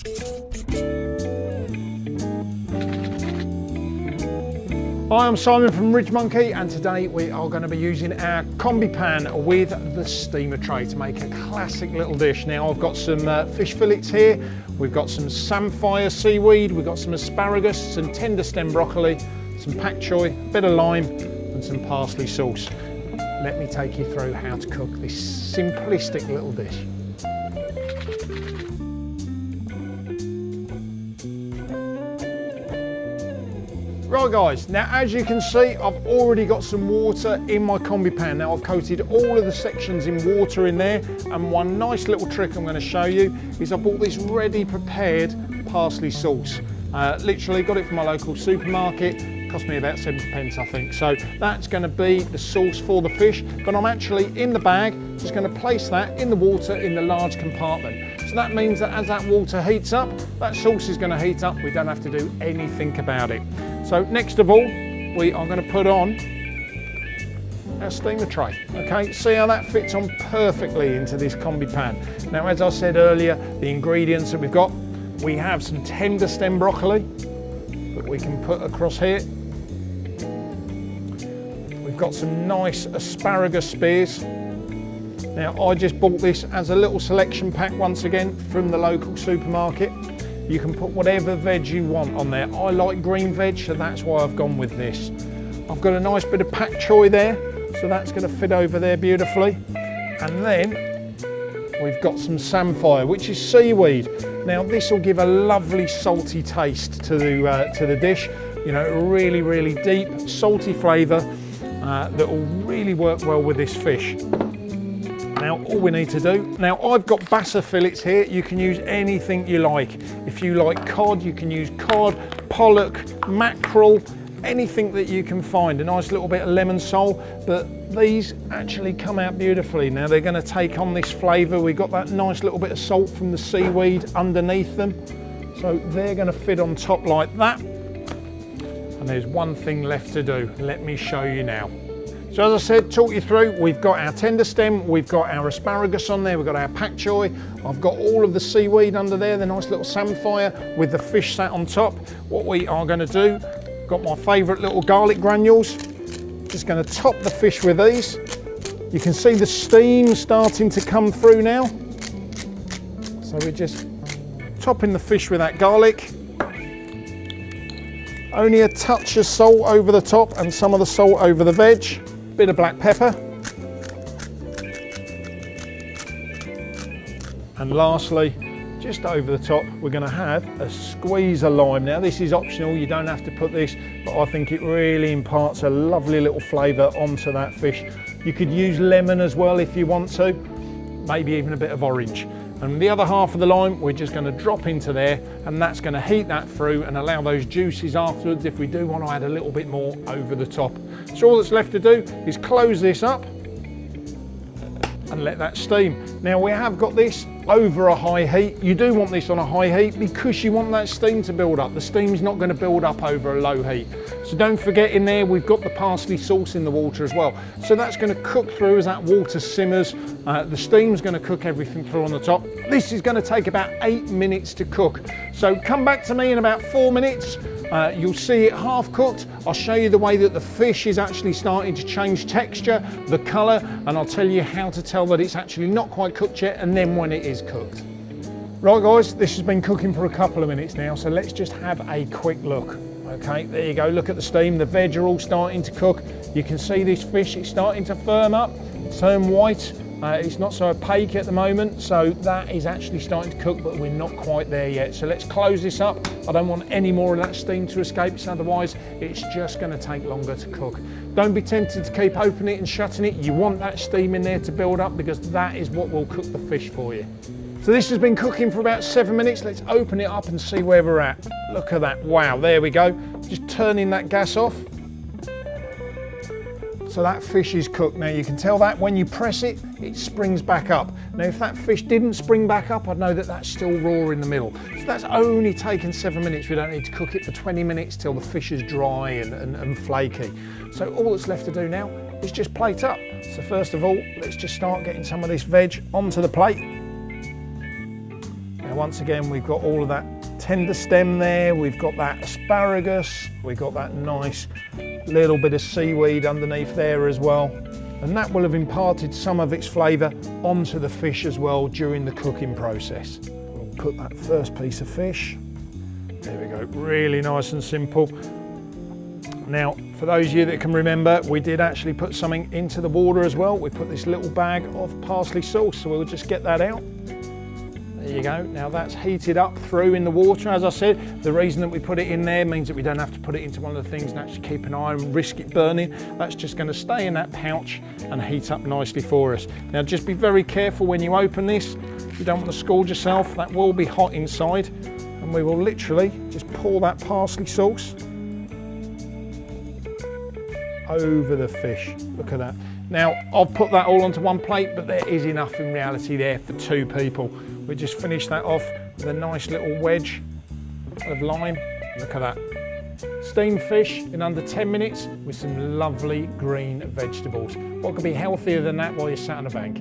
Hi, I'm Simon from Ridge Monkey, and today we are going to be using our combi pan with the steamer tray to make a classic little dish. Now I've got some fish fillets here, we've got some samphire seaweed, we've got some asparagus, some tender stem broccoli, some pak choy, a bit of lime and some parsley sauce. Let me take you through how to cook this simplistic little dish. Right guys, now as you can see, I've already got some water in my combi pan. Now I've coated all of the sections in water in there, and one nice little trick I'm going to show you is I bought this ready prepared parsley sauce. Literally got it from my local supermarket, cost me about 70p I think. So that's going to be the sauce for the fish, but I'm actually in the bag just going to place that in the water in the large compartment. So that means that as that water heats up, that sauce is going to heat up, we don't have to do anything about it. So next of all, we are going to put on our steamer tray. Okay, see how that fits on perfectly into this combi pan. Now, as I said earlier, the ingredients that we've got, we have some tender stem broccoli that we can put across here. We've got some nice asparagus spears. Now, I just bought this as a little selection pack once again from the local supermarket. You can put whatever veg you want on there. I like green veg, so that's why I've gone with this. I've got a nice bit of pak choy there, so that's going to fit over there beautifully. And then we've got some samphire, which is seaweed. Now this will give a lovely salty taste to the dish. You know, really, really deep, salty flavour that will really work well with this fish. Now all we need to do, now I've got bassa fillets here, you can use anything you like. If you like cod, you can use cod, pollock, mackerel, anything that you can find. A nice little bit of lemon sole, but these actually come out beautifully. Now they're going to take on this flavour. We've got that nice little bit of salt from the seaweed underneath them. So they're going to fit on top like that. And there's one thing left to do. Let me show you now. So as I said, talk you through, we've got our tender stem, we've got our asparagus on there, we've got our pak choy, I've got all of the seaweed under there, the nice little samphire with the fish sat on top. What we are going to do, got my favourite little garlic granules, just going to top the fish with these. You can see the steam starting to come through now. So we're just topping the fish with that garlic. Only a touch of salt over the top and some of the salt over the veg. Bit of black pepper. And lastly, just over the top, we're going to have a squeeze of lime. Now this is optional, you don't have to put this, but I think it really imparts a lovely little flavour onto that fish. You could use lemon as well if you want to, maybe even a bit of orange. And the other half of the lime, we're just going to drop into there, and that's going to heat that through and allow those juices afterwards if we do want to add a little bit more over the top. So all that's left to do is close this up and let that steam. Now we have got this over a high heat. You do want this on a high heat because you want that steam to build up. The steam's not going to build up over a low heat. So don't forget, in there we've got the parsley sauce in the water as well. So that's going to cook through as that water simmers. The steam's going to cook everything through on the top. This is going to take about 8 minutes to cook. So come back to me in about 4 minutes. You'll see it half cooked. I'll show you the way that the fish is actually starting to change texture, the colour, and I'll tell you how to tell that it's actually not quite cooked yet, and then when it is cooked. Right guys, this has been cooking for a couple of minutes now, so let's just have a quick look. Okay, there you go, look at the steam, the veg are all starting to cook. You can see this fish, it's starting to firm up, turn white. It's not so opaque at the moment, so that is actually starting to cook, but we're not quite there yet. So let's close this up. I don't want any more of that steam to escape, so otherwise it's just going to take longer to cook. Don't be tempted to keep opening it and shutting it. You want that steam in there to build up, because that is what will cook the fish for you. So this has been cooking for about 7 minutes. Let's open it up and see where we're at. Look at that, wow, there we go. Just turning that gas off. So that fish is cooked. Now you can tell that when you press it, it springs back up. Now if that fish didn't spring back up, I'd know that that's still raw in the middle. So that's only taken 7 minutes. We don't need to cook it for 20 minutes till the fish is dry and flaky. So all that's left to do now is just plate up. So first of all, let's just start getting some of this veg onto the plate. Now once again, we've got all of that tender stem there, we've got that asparagus, we've got that nice little bit of seaweed underneath there as well. And that will have imparted some of its flavour onto the fish as well during the cooking process. We'll put that first piece of fish. There we go, really nice and simple. Now, for those of you that can remember, we did actually put something into the water as well. We put this little bag of parsley sauce, so we'll just get that out. There you go. Now that's heated up through in the water. As I said, the reason that we put it in there means that we don't have to put it into one of the things and actually keep an eye and risk it burning. That's just going to stay in that pouch and heat up nicely for us. Now just be very careful when you open this. You don't want to scald yourself. That will be hot inside. And we will literally just pour that parsley sauce over the fish. Look at that. Now I've put that all onto one plate, but there is enough in reality there for 2 people. We just finish that off with a nice little wedge of lime. Look at that. Steamed fish in under 10 minutes with some lovely green vegetables. What could be healthier than that while you're sat on a bank?